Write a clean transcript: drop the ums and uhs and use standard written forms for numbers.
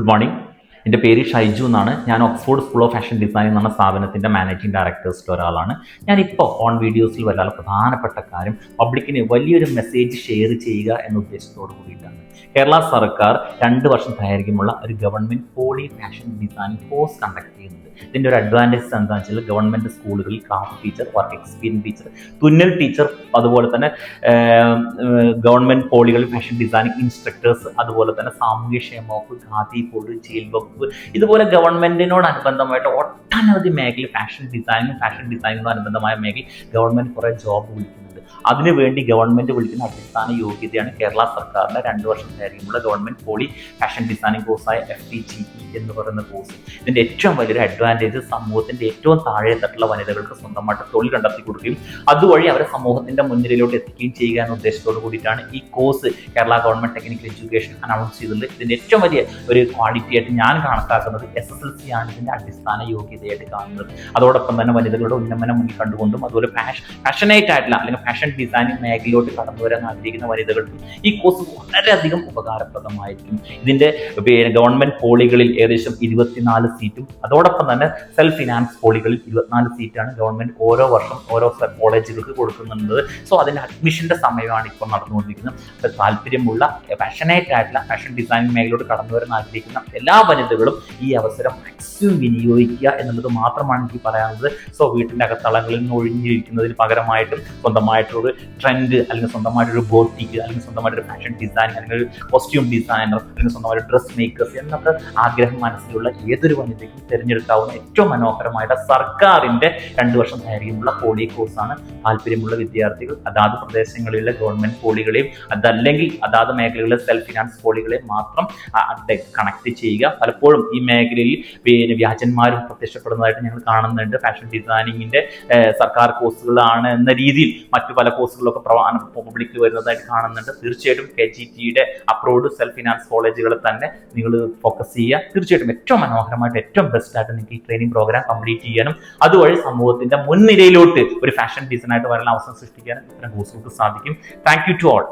Good morning. എൻ്റെ പേര് ഷൈജു എന്നാണ്. ഞാൻ Oxford school of fashion design എന്ന സ്ഥാപനത്തിൻ്റെ മാനേജിംഗ് ഡയറക്ടേഴ്സിൽ ഒരാളാണ്. ഞാനിപ്പോൾ ഓൺ വീഡിയോസിൽ വരാനുള്ള പ്രധാനപ്പെട്ട കാര്യം പബ്ലിക്കിന് വലിയൊരു മെസ്സേജ് ഷെയർ ചെയ്യുക എന്ന ഉദ്ദേശത്തോടു കൂടിയിട്ടാണ്. കേരള സർക്കാർ 2 വർഷം ദൈർഘ്യമുള്ള ഒരു government poly fashion designing course conduct ചെയ്യുന്നുണ്ട്. ഇതിൻ്റെ ഒരു അഡ്വാൻറ്റേജ് എന്താണെന്ന് വെച്ചാൽ ഗവൺമെൻറ് സ്കൂളുകളിൽ craft teacher, work experience teacher, തുന്നൽ ടീച്ചർ, അതുപോലെ തന്നെ ഗവൺമെൻറ് പോളികളിൽ ഫാഷൻ ഡിസൈനിങ് ഇൻസ്ട്രക്ടേഴ്സ്, അതുപോലെ തന്നെ സാമൂഹ്യക്ഷേമ വകുപ്പ്, ഖാദി ബോർഡ്, ജയിൽ വകുപ്പ്, ഇതുപോലെ ഗവൺമെൻറ്റിനോടനുബന്ധമായിട്ട് ഒട്ടനവധി മേഖല ഫാഷൻ ഡിസൈനിനോടനുബന്ധമായ മേഖല ഗവൺമെൻറ് കുറേ ജോബ് വിളിക്കുന്നുണ്ട്. അതിനുവേണ്ടി ഗവൺമെൻറ് വിളിക്കുന്ന അടിസ്ഥാന യോഗ്യതയാണ് കേരള സർക്കാരിൻ്റെ 2 വർഷം ദൈർഘ്യമുള്ള ഗവൺമെൻറ് പോളി ഫാഷൻ ഡിസൈനിങ് കോഴ്സായ FTGE എന്ന് പറയുന്ന കോഴ്സ്. ഇതിൻ്റെ ഏറ്റവും വലിയൊരു അഡ്വാൻറ്റേജ് സമൂഹത്തിൻ്റെ ഏറ്റവും താഴെ തട്ടുള്ള വനിതകൾക്ക് സ്വന്തമായിട്ട് തൊഴിൽ കണ്ടെത്തി കൊടുക്കുകയും അതുവഴി അവരെ സമൂഹത്തിൻ്റെ മുൻനിരയിലോട്ട് എത്തിക്കുകയും ചെയ്യുക എന്ന ഉദ്ദേശത്തോടു കൂടിയിട്ടാണ് ഈ course Kerala government technical education announce ചെയ്തിട്ടുണ്ട്. ഇതിൻ്റെ ഏറ്റവും വലിയ ഒരു ക്വാളിറ്റി ആയിട്ട് ഞാൻ കണക്കാക്കുന്നത് SSLC ആണ് ഇതിൻ്റെ അടിസ്ഥാന യോഗ്യതയായിട്ട് കാണുന്നത്. അതോടൊപ്പം തന്നെ വനിതകളുടെ ഉന്നമനം മുന്നിൽ കണ്ടുകൊണ്ടും അതുപോലെ പാഷനേറ്റ് ആയിട്ടുള്ള അല്ലെങ്കിൽ ഫാഷൻ ഡിസൈനിങ് മേഖലയിലോട്ട് കടന്നു വരാൻ ആഗ്രഹിക്കുന്ന വനിതകൾക്കും ഈ കോഴ്സ് വളരെയധികം ഉപകാരപ്രദമായിരിക്കും. ഇതിൻ്റെ ഗവൺമെൻറ് പോളികളിൽ ഏകദേശം 24 സീറ്റും അതോടൊപ്പം തന്നെ സെൽഫ് ഫിനാൻസ് പോളികളിൽ 24 സീറ്റാണ് ഗവൺമെൻറ് ഓരോ വർഷം ഓരോ കോളേജുകൾക്ക് കൊടുക്കുന്നുണ്ട്. സോ അതിൻ്റെ അഡ്മിഷൻ്റെ സമയമാണ് ഇപ്പോൾ നടന്നുകൊണ്ടിരിക്കുന്നത്. അപ്പോൾ താല്പര്യമുള്ള പാഷനേറ്റ് ആയിട്ടുള്ള ഫാഷൻ ഡിസൈനിങ് മേഖലയിലോട്ട് കടന്നു വരാൻ ആഗ്രഹിക്കുന്ന എല്ലാ വനിതകളും ഈ അവസരം മാക്സിമം വിനിയോഗിക്കുക എന്നുള്ളത് മാത്രമാണ് എനിക്ക് പറയാനുള്ളത്. സോ വീട്ടിൻ്റെ അകത്തളങ്ങളിൽ നിന്ന് ഒഴിഞ്ഞിരിക്കുന്നതിന് പകരമായിട്ടും സ്വന്തമായിട്ടൊരു ട്രെൻഡ് അല്ലെങ്കിൽ സ്വന്തമായിട്ടൊരു ബോട്ടിക്ക് അല്ലെങ്കിൽ സ്വന്തമായിട്ടൊരു ഫാഷൻ ഡിസൈൻ അല്ലെങ്കിൽ ഒരു കോസ്റ്റ്യൂം ഡിസൈനർ അല്ലെങ്കിൽ സ്വന്തമായിട്ട് ഡ്രസ് മേക്കേഴ്സ് എന്നൊക്കെ ആഗ്രഹം മനസ്സിലുള്ള ഏതൊരു വനിതയ്ക്കും തിരഞ്ഞെടുക്കാവുന്ന ഏറ്റവും മനോഹരമായിട്ട് സർക്കാരിൻ്റെ 2 വർഷം ദൈർഘ്യമുള്ള പോളി കോഴ്സാണ്. താല്പര്യമുള്ള വിദ്യാർത്ഥികൾ അതാത് പ്രദേശങ്ങളിലെ ഗവൺമെൻറ് പോളികളെയും അതല്ലെങ്കിൽ അതാത് മേഖലകളിലെ സെൽഫ് ഫിനാൻസ് പോളികളെയും മാത്രം കണക്ട് ചെയ്യുക. പലപ്പോഴും ഈ മേഖലയിൽ വ്യാജന്മാരും പ്രത്യക്ഷപ്പെടുന്നതായിട്ട് ഞങ്ങൾ കാണുന്നുണ്ട്. ഫാഷൻ ഡിസൈനിങ്ങിൻ്റെ സർക്കാർ കോഴ്സുകളാണ് എന്ന രീതിയിൽ മറ്റു പല കോഴ്സുകളൊക്കെ പബ്ലിക്കിൽ വരുന്നതായിട്ട് കാണുന്നുണ്ട്. തീർച്ചയായിട്ടും KGTയുടെ അപ്രൂവ്ഡ് സെൽഫ് ഫിനാൻസ് കോളേജുകളിൽ തന്നെ നിങ്ങൾ ഫോക്കസ് ചെയ്യുക. തീർച്ചയായിട്ടും ഏറ്റവും മനോഹരമായിട്ട് ഏറ്റവും ബെസ്റ്റ് ആയിട്ട് നിങ്ങൾക്ക് ഈ ട്രെയിനിങ് പ്രോഗ്രാം കംപ്ലീറ്റ് ചെയ്യാനും അതുവഴി സമൂഹത്തിന്റെ മുൻനിരയിലോട്ട് ഒരു ഫാഷൻ ഡിസൈനായിട്ട് വരാൻ അവസരം സൃഷ്ടിക്കാനും ഇത്തരം കോഴ്സുകൾക്ക് സാധിക്കും. Thank you to all.